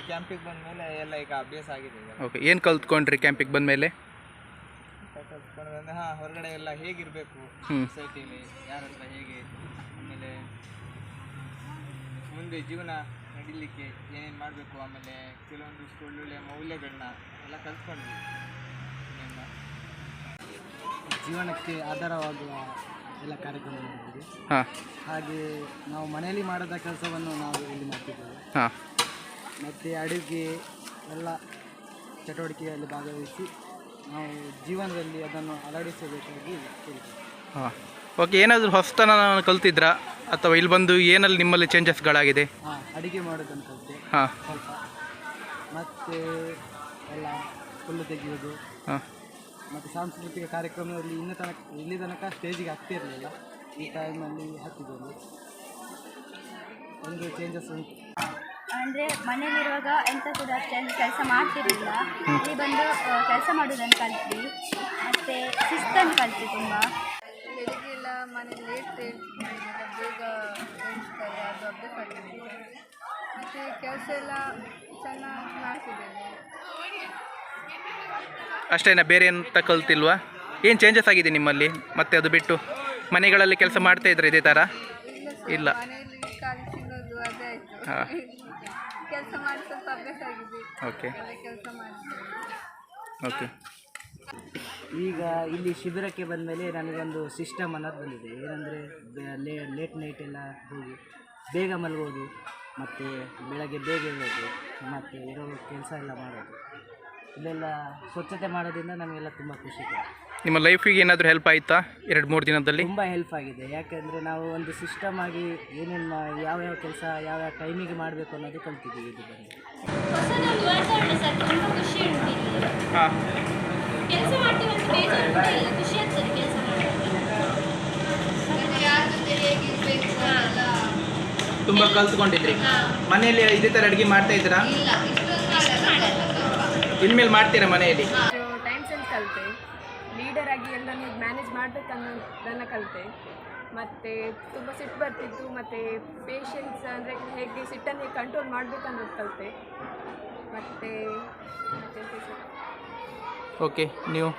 ಕ್ಯಾಂಪಿಗೆ ಬಂದಮೇಲೆ ಎಲ್ಲ ಈಗ ಅಭ್ಯಾಸ ಆಗಿದೆ. ಓಕೆ, ಏನು ಕಲ್ತ್ಕೊಂಡ್ರಿ ಕ್ಯಾಂಪಿಗೆ ಬಂದಮೇಲೆ? ಕಲ್ತ್ಕೊಂಡ್ರೆ ಹೊರಗಡೆ ಎಲ್ಲ ಹೇಗಿರಬೇಕು, ಸೊಸೈಟಿಲಿ ಯಾರ ಹತ್ರ ಹೇಗೆ, ಆಮೇಲೆ ಮುಂದೆ ಜೀವನ ನಡೀಲಿಕ್ಕೆ ಏನೇನು ಮಾಡಬೇಕು, ಆಮೇಲೆ ಕೆಲವೊಂದಿಷ್ಟು ಒಳ್ಳೊಳ್ಳೆಯ ಮೌಲ್ಯಗಳನ್ನ ಎಲ್ಲ ಕಲ್ತ್ಕೊಂಡ್ವಿ. ಜೀವನಕ್ಕೆ ಆಧಾರವಾಗುವ ಎಲ್ಲ ಕಾರ್ಯಕ್ರಮಗಳಿವೆ. ಹಾಗೆ ನಾವು ಮನೆಯಲ್ಲಿ ಮಾಡದ ಕೆಲಸವನ್ನು ನಾವು ಇಲ್ಲಿ ಮಾಡ್ತಿದ್ದೇವೆ. ಮತ್ತು ಅಡುಗೆ ಎಲ್ಲ ಚಟುವಟಿಕೆಯಲ್ಲಿ ಭಾಗವಹಿಸಿ ನಾವು ಜೀವನದಲ್ಲಿ ಅದನ್ನು ಅಳವಡಿಸಬೇಕಾಗಿ ಕೇಳ್ತೀವಿ. ಓಕೆ, ಏನಾದರೂ ಹೊಸತನ ಕಲ್ತಿದ್ರಾ ಅಥವಾ ಇಲ್ಲಿ ಬಂದು ಏನಲ್ಲಿ ನಿಮ್ಮಲ್ಲಿ ಚೇಂಜಸ್ಗಳಾಗಿದೆ? ಅಡುಗೆ ಮಾಡೋದನ್ನು ಕಲಿತೆ ಸ್ವಲ್ಪ, ಮತ್ತು ಎಲ್ಲ ಹುಲ್ಲು ತೆಗೆಯೋದು, ಮತ್ತು ಸಾಂಸ್ಕೃತಿಕ ಕಾರ್ಯಕ್ರಮದಲ್ಲಿ ಇಲ್ಲಿ ತನಕ ಸ್ಟೇಜಿಗೆ ಹತ್ತಿರಲಿಲ್ಲ. ಈ ಟೈಮಲ್ಲಿ ಹತ್ತಿದ್ದೇನೆ. ಒಂದು ಚೇಂಜಸ್ ಉಂಟು. ಅಂದರೆ ಮನೆಯಲ್ಲಿರುವಾಗ ಎಂಥ ಕೂಡ ಅಷ್ಟೊಂದು ಕೆಲಸ ಮಾಡ್ತಿರಲಿಲ್ಲ. ಇಲ್ಲಿ ಬಂದು ಕೆಲಸ ಮಾಡೋದನ್ನು ಕಲ್ತ್ವಿ, ಮತ್ತು ಶಿಸ್ತನ್ನು ಕಲ್ತ್ವಿ ತುಂಬ. ಬೆಳಿಗ್ಗೆಲ್ಲ ಮನೇಲಿ ಲೇಟ್ ಬೇಗ ಎಣಿಸ್ತಾರೆ, ಅದು ಅಭ್ಯಾಸ ಆಗಿದೆ. ಮತ್ತು ಕೆಲಸ ಎಲ್ಲ ಚೆನ್ನಾಗಿ ಮಾಡ್ತಿದ್ದೇನೆ. ಅಷ್ಟೇನಾ, ಬೇರೆ ಎಂತ ಕಲ್ತಿಲ್ವಾ? ಏನು ಚೇಂಜಸ್ ಆಗಿದೆ ನಿಮ್ಮಲ್ಲಿ? ಮತ್ತೆ ಅದು ಬಿಟ್ಟು ಮನೆಗಳಲ್ಲಿ ಕೆಲಸ ಮಾಡ್ತಾ ಇದ್ರೆ ಇದೇ ಥರ? ಇಲ್ಲ, ಮನೆಯಲ್ಲಿ ಖಾಲಿ ತಿನ್ನೋದು ಅದೇ ಆಯಿತು. ಕೆಲಸ ಮಾಡಿ ಸ್ವಲ್ಪ ಅಭ್ಯಾಸ ಆಗಿದೆ. ಓಕೆ ಕೆಲಸ ಮಾಡ್ತೀನಿ. ಓಕೆ. ಈಗ ಇಲ್ಲಿ ಶಿಬಿರಕ್ಕೆ ಬಂದ ಮೇಲೆ ನನಗೊಂದು ಸಿಸ್ಟಮ್ ಅನ್ನೋದು ಬಂದಿದೆ. ಏನಂದರೆ ಲೇಟ್ ನೈಟ್ ಎಲ್ಲ ಹೋಗಿ ಬೇಗ ಮಲಗೋದು, ಮತ್ತು ಬೆಳಗ್ಗೆ ಬೇಗ ಇರೋದು, ಮತ್ತು ಇರೋ ಕೆಲಸ ಎಲ್ಲ ಮಾಡೋದು, ಇಲ್ಲೆಲ್ಲ ಸ್ವಚ್ಛತೆ ಮಾಡೋದ್ರಿಂದ ನಮಗೆಲ್ಲ ತುಂಬ ಖುಷಿ ಇದೆ. ನಿಮ್ಮ ಲೈಫಿಗೆ ಏನಾದರೂ ಹೆಲ್ಪ್ ಆಯಿತಾ 2-3 ದಿನದಲ್ಲಿ? ತುಂಬ ಹೆಲ್ಪ್ ಆಗಿದೆ. ಯಾಕೆಂದರೆ ನಾವು ಒಂದು ಸಿಸ್ಟಮ್ ಆಗಿ ಏನೇನು ಯಾವ್ಯಾವ ಕೆಲಸ ಯಾವ್ಯಾವ ಟೈಮಿಗೆ ಮಾಡಬೇಕು ಅನ್ನೋದು ಕಲ್ತಿದ್ದೀವಿ ಇದು ಬಂದು. ಹೊಸದೊಂದು ವಾತಾವರಣ ಸರ್, ತುಂಬ ಖುಷಿ ಉಂಟು ಇಲ್ಲಿ. ಕೆಲಸ ಮಾಡ್ತೀವಿ ಅಂತ ಬೇಜಾರು ಕೂಡ ಇಲ್ಲ, ಖುಷಿ ಆಗ್ತದೆ ಕೆಲಸ ಯಾರ ಜೊತೆ ಹೇಗಿರಬೇಕು ಅಂತ ತುಂಬ ಕಲ್ತ್ಕೊಂಡಿದ್ರಿ. ಮನೆಯಲ್ಲಿ ಇದೇ ಥರ ಅಡುಗೆ ಮಾಡ್ತಾ ಇದ್ದೀರಾ? ಇನ್ಮೇಲೆ ಮಾಡ್ತೀರಾ ಮನೆಯಲ್ಲಿ? ಟೈಮ್ ಸೆನ್ಸ್ ಕಲಿತೆ, ಲೀಡರ್ ಆಗಿ ಎಲ್ಲನೂ ಮ್ಯಾನೇಜ್ ಮಾಡಬೇಕನ್ನೋದನ್ನು ಕಲಿತೆ. ಮತ್ತು ತುಂಬ ಸಿಟ್ಟು ಬರ್ತಿತ್ತು, ಮತ್ತು ಪೇಷನ್ಸ್ ಅಂದರೆ ಹೇಗೆ ಸಿಟ್ಟನ್ನು ಹೇಗೆ ಕಂಟ್ರೋಲ್ ಮಾಡಬೇಕನ್ನೋದು ಕಲಿತೆ. ಮತ್ತು ಓಕೆ, ನೀವು